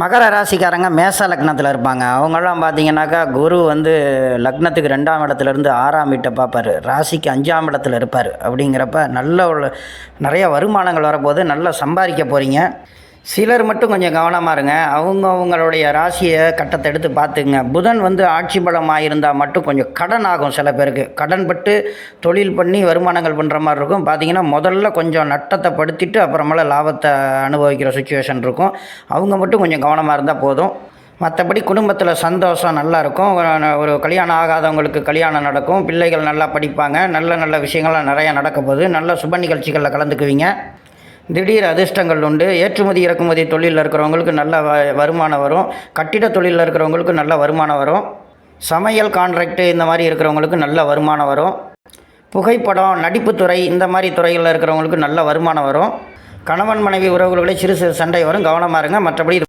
மகர ராசிக்காரங்க மேச லக்னத்தில் இருப்பாங்க. அவங்களாம் பார்த்தீங்கன்னாக்கா குரு வந்து லக்னத்துக்கு 2ஆம் இடத்துலேருந்து 6ஆம் வீட்டை பார்ப்பார். ராசிக்கு 5ஆம் இடத்துல இருப்பார். அப்படிங்கிறப்ப நிறைய வருமானங்கள் வரப்போது, நல்லா சம்பாதிக்க போகிறீங்க. சிலர் மட்டும் கொஞ்சம் கவனமாக இருங்க. அவங்களுடைய ராசியை கட்டத்தை எடுத்து பார்த்துக்குங்க. புதன் வந்து ஆட்சி பலமாக இருந்தால் மட்டும் கொஞ்சம் கடன் ஆகும். சில பேருக்கு கடன் பட்டு தொழில் பண்ணி வருமானங்கள் பண்ணுற மாதிரி இருக்கும். பார்த்திங்கன்னா முதல்ல கொஞ்சம் நட்டத்தை படுத்திட்டு அப்புறமேல லாபத்தை அனுபவிக்கிற சுச்சுவேஷன் இருக்கும். அவங்க மட்டும் கொஞ்சம் கவனமாக இருந்தால் போதும். மற்றபடி குடும்பத்தில் சந்தோஷம் நல்லாயிருக்கும். ஒரு கல்யாணம் ஆகாதவங்களுக்கு கல்யாணம் நடக்கும். பிள்ளைகள் நல்லா படிப்பாங்க. நல்ல நல்ல விஷயங்கள்லாம் நிறையா நடக்க போகுது. நல்ல சுப நிகழ்ச்சிகளில் கலந்துக்குவீங்க. திடீர் அதிர்ஷ்டங்கள் உண்டு. ஏற்றுமதி இறக்குமதி தொழிலில் இருக்கிறவங்களுக்கு நல்ல வருமானம் வரும். கட்டிட தொழிலில் இருக்கிறவங்களுக்கு நல்ல வருமானம் வரும். சமையல் கான்ட்ராக்டு இந்த மாதிரி இருக்கிறவங்களுக்கு நல்ல வருமானம் வரும். புகைப்படம் நடிப்புத்துறை இந்த மாதிரி துறைகளில் இருக்கிறவங்களுக்கு நல்ல வருமானம் வரும். கணவன் மனைவி உறவுகளை சிறு சிறு சண்டை வரும். கவனமாக இருங்க. மற்றபடி